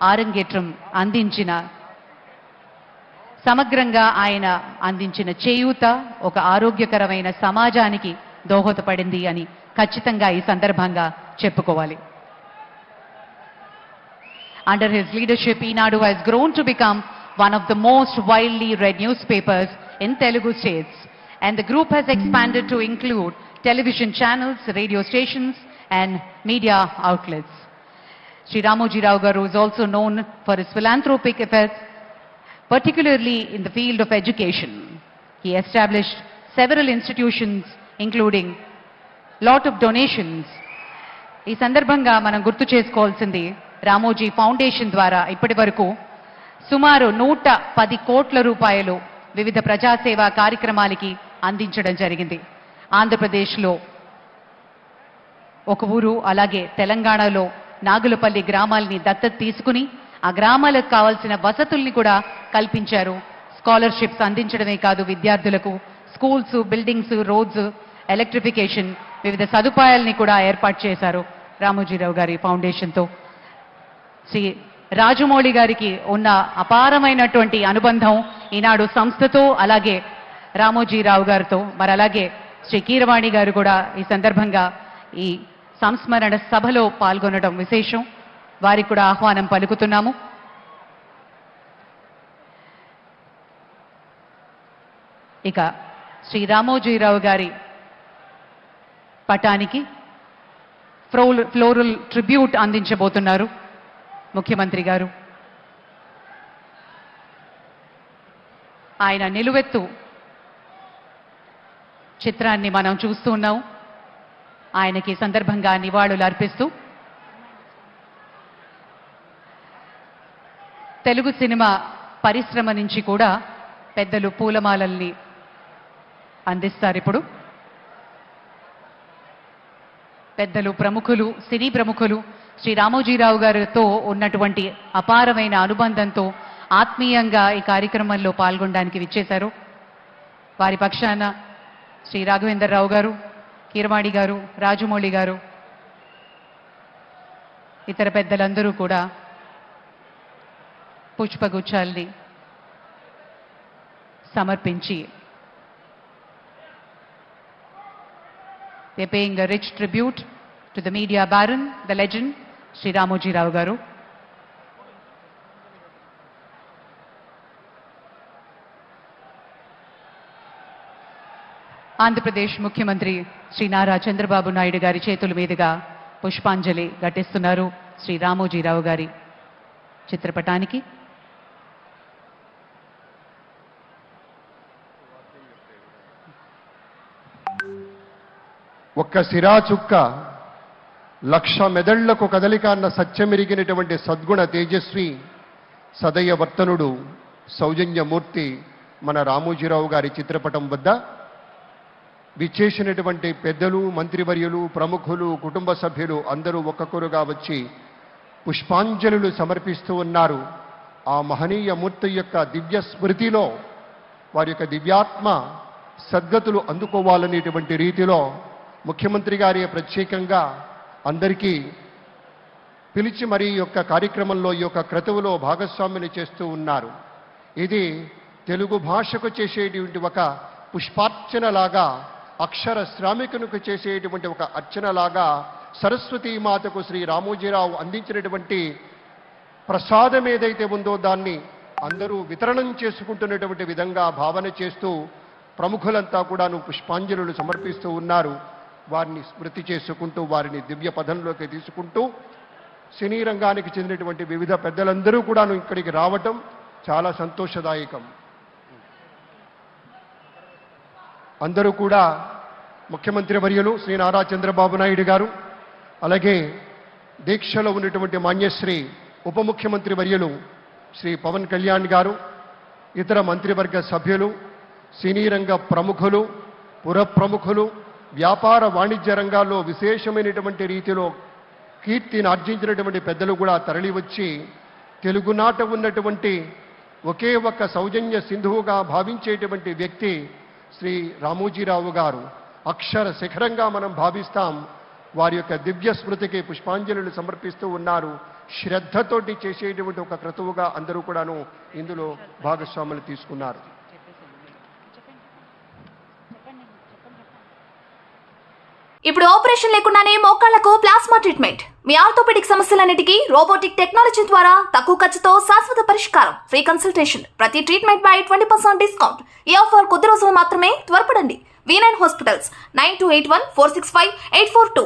ఆరంగేట్రం అందించిన సమగ్రంగా ఆయన అందించిన చేయూత ఒక ఆరోగ్యకరమైన సమాజానికి దోహదపడింది అని ఖచ్చితంగా ఈ సందర్భంగా చెప్పుకోవాలి. Under his leadership, Eenadu has grown to become one of the most widely read newspapers in Telugu states, and the group has expanded to include television channels, radio stations, and media outlets. Sri Ramoji Rao Garu is also known for his philanthropic efforts, particularly in the field of education. He established several institutions, including lot of donations. ఈ సందర్భంగా మనం గుర్తు చేసుకోవాల్సింది Ramoji foundation ద్వారా ఇప్పటి వరకు సుమారు 110 కోట్ల రూపాయలు వివిధ ప్రజాసేవా కార్యక్రమాలకి అందించడం జరిగింది. ఆంధ్రప్రదేశ్లో ఒక ఊరు, అలాగే తెలంగాణలో నాగులపల్లి గ్రామాల్ని దత్తత తీసుకుని ఆ గ్రామాలకు కావాల్సిన వసతుల్ని కూడా కల్పించారు. స్కాలర్షిప్స్ అందించడమే కాదు, విద్యార్థులకు స్కూల్స్, బిల్డింగ్స్, రోడ్స్, ఎలక్ట్రిఫికేషన్, వివిధ సదుపాయాల్ని కూడా ఏర్పాటు చేశారు రామోజీరావు గారి ఫౌండేషన్తో. శ్రీ రాజమౌళి గారికి ఉన్న అపారమైనటువంటి అనుబంధం ఈనాడు సంస్థతో, అలాగే రామోజీరావు గారితో. మరి అలాగే శ్రీ కీరవాణి గారు కూడా ఈ సందర్భంగా ఈ సంస్మరణ సభలో పాల్గొనడం విశేషం. వారికి కూడా ఆహ్వానం పలుకుతున్నాము. ఇక శ్రీ రామోజీరావు గారి పటానికి ఫ్లోరల్ ట్రిబ్యూట్ అందించబోతున్నారు ముఖ్యమంత్రి గారు. ఆయన నిలువెత్తు చిత్రాన్ని మనం చూస్తూ ఉన్నాం. ఆయనకి సందర్భంగా నివాళులు అర్పిస్తూ తెలుగు సినిమా పరిశ్రమ నుంచి కూడా పెద్దలు పూలమాలల్ని అందిస్తారు. ఇప్పుడు పెద్దలు, ప్రముఖులు, సినీ ప్రముఖులు శ్రీ రామోజీరావు గారితో ఉన్నటువంటి అపారమైన అనుబంధంతో ఆత్మీయంగా ఈ కార్యక్రమంలో పాల్గొనడానికి విచ్చేశారు. వారి పక్షాన శ్రీ రాఘవేంద్రరావు గారు, కీరవాణి గారు, రాజమౌళి గారు, ఇతర పెద్దలందరూ కూడా పుష్పగుచ్చాల్ని సమర్పించి they're paying a rich tribute to the media baron, the legend, Sri Ramoji Rao Garu. Andhra Pradesh ముఖ్యమంత్రి శ్రీ నారా చంద్రబాబు నాయుడు గారి చేతుల మీదుగా పుష్పాంజలి ఘటిస్తున్నారు శ్రీ రామోజీరావు గారి చిత్రపటానికి. ఒక్క సిరాచుక్క లక్ష మెదళ్లకు కదలిక అన్న సత్యమెరిగినటువంటి సద్గుణ తేజస్వి సదయ వర్తనుడు సౌజన్యమూర్తి మన రామోజీరావు గారి చిత్రపటం వద్ద విచ్చేసినటువంటి పెద్దలు, మంత్రివర్యులు, ప్రముఖులు, కుటుంబ సభ్యులు అందరూ ఒక్కొక్కరుగా వచ్చి పుష్పాంజలులు సమర్పిస్తూ ఉన్నారు. ఆ మహనీయ మూర్తి యొక్క దివ్య స్మృతిలో వారి యొక్క దివ్యాత్మ సద్గతులు అందుకోవాలనేటువంటి రీతిలో ముఖ్యమంత్రి గారి ప్రత్యేకంగా అందరికీ పిలిచి మరి ఈ యొక్క కార్యక్రమంలో, ఈ యొక్క క్రతువులో భాగస్వామిని చేస్తూ ఉన్నారు. ఇది తెలుగు భాషకు చేసేటువంటి ఒక పుష్పార్చనలాగా, అక్షర శ్రామికునికి చేసేటువంటి ఒక అర్చనలాగా సరస్వతీమాతకు శ్రీ రామోజీరావు అందించినటువంటి ప్రసాదం ఏదైతే ఉందో దాన్ని అందరూ వితరణం చేసుకుంటున్నటువంటి విధంగా భావన చేస్తూ ప్రముఖులంతా కూడాను పుష్పాంజలులు సమర్పిస్తూ ఉన్నారు. వారిని స్మృతి చేసుకుంటూ, వారిని దివ్య పదంలోకి తీసుకుంటూ సినీ రంగానికి చెందినటువంటి వివిధ పెద్దలందరూ కూడాను ఇక్కడికి రావటం చాలా సంతోషదాయకం. అందరూ కూడా ముఖ్యమంత్రి వర్యులు శ్రీ నారా చంద్రబాబు నాయుడు గారు, అలాగే దీక్షలో ఉన్నటువంటి మాన్యశ్రీ ఉప ముఖ్యమంత్రి వర్యులు శ్రీ పవన్ కళ్యాణ్ గారు, ఇతర మంత్రివర్గ సభ్యులు, సినీ రంగ ప్రముఖులు, పుర ప్రముఖులు, వ్యాపార వాణిజ్య రంగాల్లో విశేషమైనటువంటి రీతిలో కీర్తిని ఆర్జించినటువంటి పెద్దలు కూడా తరలివచ్చి తెలుగునాట ఉన్నటువంటి ఒకే ఒక్క సౌజన్య సింధువుగా భావించేటువంటి వ్యక్తి శ్రీ రామోజీరావు గారు. అక్షర శిఖరంగా మనం భావిస్తాం. వారి యొక్క దివ్య స్మృతికి పుష్పాంజలులు సమర్పిస్తూ ఉన్నారు. శ్రద్ధతోటి చేసేటువంటి ఒక క్రతువుగా అందరూ కూడాను ఇందులో భాగస్వాములు తీసుకున్నారు. ఇప్పుడు ఆపరేషన్ లేకుండానే మోకాళ్లకు ప్లాస్మా ట్రీట్మెంట్. మీ ఆర్థోపెడిక్ సమస్యలన్నిటికీ రోబోటిక్ టెక్నాలజీ ద్వారా తక్కువ ఖర్చుతో శాశ్వత పరిష్కారం. Free consultation. ప్రతి ట్రీట్మెంట్ పై 20% డిస్కౌంట్. ఈ ఆఫర్ కొద్ది రోజులు మాత్రమే. త్వరపడండి. V9 hospitals 9281465842.